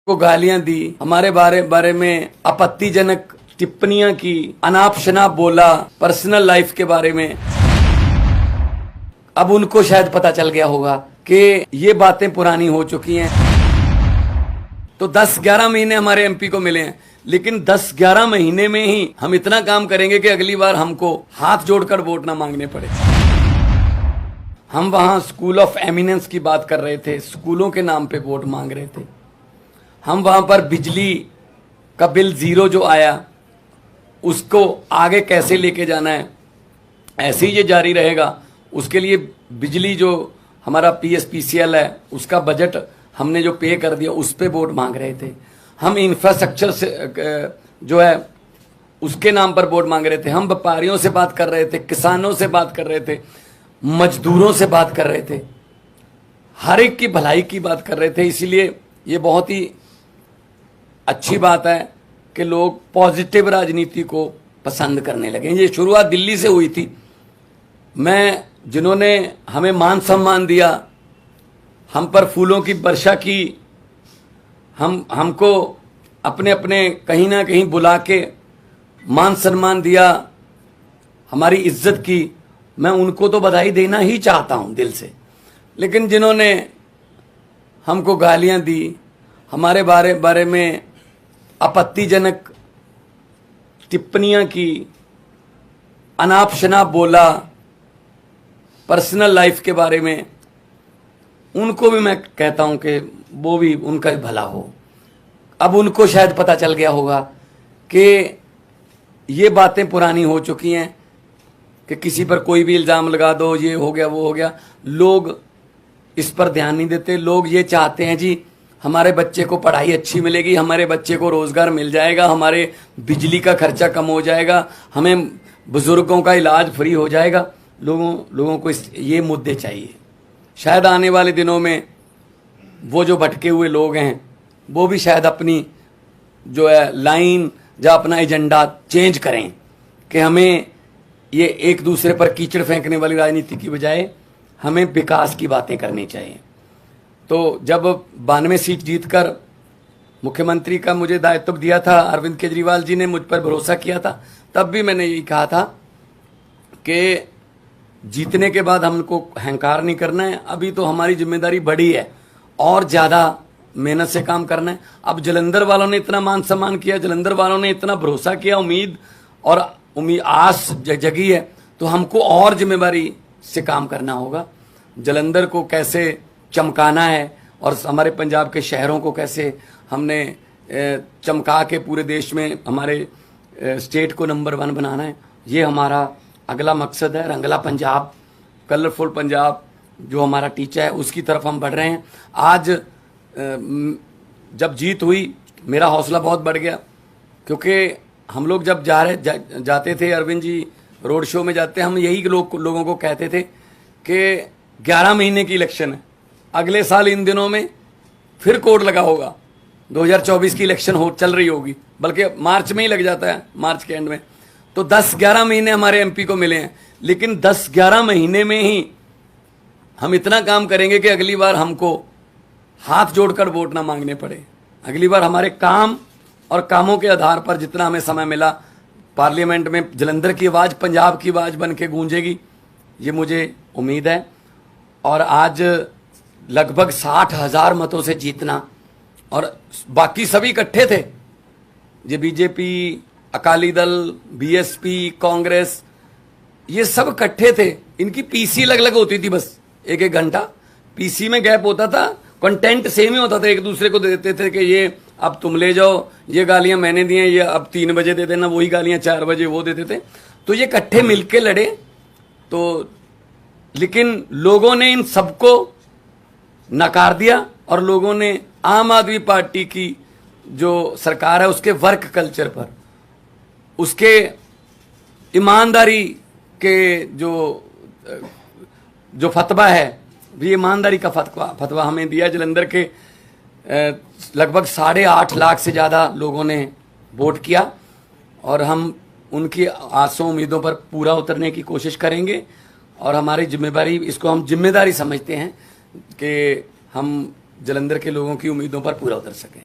को गालियां दी, हमारे बारे में आपत्तिजनक टिप्पणियां की, अनाप शनाप बोला, पर्सनल लाइफ के बारे में। अब उनको शायद पता चल गया होगा कि ये बातें पुरानी हो चुकी हैं। तो 10-11 महीने हमारे एमपी को मिले हैं, लेकिन 10-11 महीने में ही हम इतना काम करेंगे कि अगली बार हमको हाथ जोड़कर वोट ना मांगने पड़े। हम वहां स्कूल ऑफ एमिनेंस की बात कर रहे थे, स्कूलों के नाम पे वोट मांग रहे थे। हम वहां पर बिजली का बिल 0 जो आया उसको आगे कैसे लेके जाना है, ऐसे ही ये जारी रहेगा। उसके लिए बिजली जो हमारा पीएसपीसीएल है उसका बजट हमने जो पे कर दिया उस पे वोट मांग रहे थे। हम इंफ्रास्ट्रक्चर से जो है उसके नाम पर वोट मांग रहे थे। हम व्यापारियों से बात कर रहे थे, किसानों से बात कर रहे थे, मजदूरों से बात कर रहे थे, हर एक की भलाई की बात कर रहे थे। इसीलिए ये बहुत ही अच्छी बात है कि लोग पॉजिटिव राजनीति को पसंद करने लगे। ये शुरुआत दिल्ली से हुई थी। जिन्होंने हमें मान सम्मान दिया, हम पर फूलों की वर्षा की, हमको अपने अपने कहीं ना कहीं बुला के मान सम्मान दिया, हमारी इज्जत की, मैं उनको तो बधाई देना ही चाहता हूं दिल से। लेकिन जिन्होंने हमको गालियां दी, हमारे बारे में आपत्तिजनक टिप्पणियां की, अनाप शनाप बोला, पर्सनल लाइफ के बारे में, उनको भी मैं कहता हूं कि वो भी उनका भला हो। अब उनको शायद पता चल गया होगा कि ये बातें पुरानी हो चुकी हैं कि किसी पर कोई भी इल्ज़ाम लगा दो, ये हो गया वो हो गया। लोग इस पर ध्यान नहीं देते। लोग ये चाहते हैं जी हमारे बच्चे को पढ़ाई अच्छी मिलेगी, हमारे बच्चे को रोज़गार मिल जाएगा, हमारे बिजली का खर्चा कम हो जाएगा, हमें बुज़ुर्गों का इलाज फ्री हो जाएगा। लोगों को ये मुद्दे चाहिए। शायद आने वाले दिनों में वो जो भटके हुए लोग हैं वो भी शायद अपनी जो है लाइन या अपना एजेंडा चेंज करें कि हमें ये एक दूसरे पर कीचड़ फेंकने वाली राजनीति की बजाय हमें विकास की बातें करनी चाहिए। तो जब 92 सीट जीतकर मुख्यमंत्री का मुझे दायित्व दिया था, अरविंद केजरीवाल जी ने मुझ पर भरोसा किया था, तब भी मैंने यही कहा था कि जीतने के बाद हमको अहंकार नहीं करना है। अभी तो हमारी जिम्मेदारी बड़ी है और ज़्यादा मेहनत से काम करना है। अब जलंधर वालों ने इतना मान सम्मान किया, जलंधर वालों ने इतना भरोसा किया, उम्मीद आस जगी है, तो हमको और जिम्मेदारी से काम करना होगा। जलंधर को कैसे चमकाना है और हमारे पंजाब के शहरों को कैसे हमने चमका के पूरे देश में हमारे स्टेट को नंबर 1 बनाना है, ये हमारा अगला मकसद है। रंगला पंजाब, कलरफुल पंजाब जो हमारा टीचा है उसकी तरफ हम बढ़ रहे हैं। आज जब जीत हुई मेरा हौसला बहुत बढ़ गया, क्योंकि हम लोग जब जाते थे, अरविंद जी रोड शो में जाते, हम यही लोगों को कहते थे कि 11 महीने की इलेक्शन है, अगले साल इन दिनों में फिर कोड लगा होगा, 2024 की इलेक्शन चल रही होगी, बल्कि मार्च में ही लग जाता है, मार्च के एंड में। तो 10-11 महीने हमारे एमपी को मिले हैं, लेकिन 10-11 महीने में ही हम इतना काम करेंगे कि अगली बार हमको हाथ जोड़कर वोट ना मांगने पड़े। अगली बार हमारे काम और कामों के आधार पर जितना हमें समय मिला, पार्लियामेंट में जलंधर की आवाज़ पंजाब की आवाज़ बन के गूंजेगी, ये मुझे उम्मीद है। और आज लगभग 60,000 मतों से जीतना, और बाकी सभी इकट्ठे थे, ये बीजेपी, अकाली दल, बीएसपी, कांग्रेस, ये सब इकट्ठे थे। इनकी पीसी अलग अलग होती थी, बस एक घंटा पीसी में गैप होता था, कंटेंट सेम ही होता था, एक दूसरे को देते थे कि ये अब तुम ले जाओ, ये गालियां मैंने दी हैं, ये अब 3 बजे दे देना, वही गालियां 4 बजे वो देते थे। तो ये इकट्ठे मिलके लड़े। तो लेकिन लोगों ने इन सबको नकार दिया और लोगों ने आम आदमी पार्टी की जो सरकार है उसके वर्क कल्चर पर, उसके ईमानदारी के जो फतवा है, भी ईमानदारी का फतवा हमें दिया। जलंधर के लगभग 8.5 लाख से ज़्यादा लोगों ने वोट किया और हम उनकी आसों उम्मीदों पर पूरा उतरने की कोशिश करेंगे। और हमारी जिम्मेदारी, इसको हम जिम्मेदारी समझते हैं कि हम जलंधर के लोगों की उम्मीदों पर पूरा उतर सकें।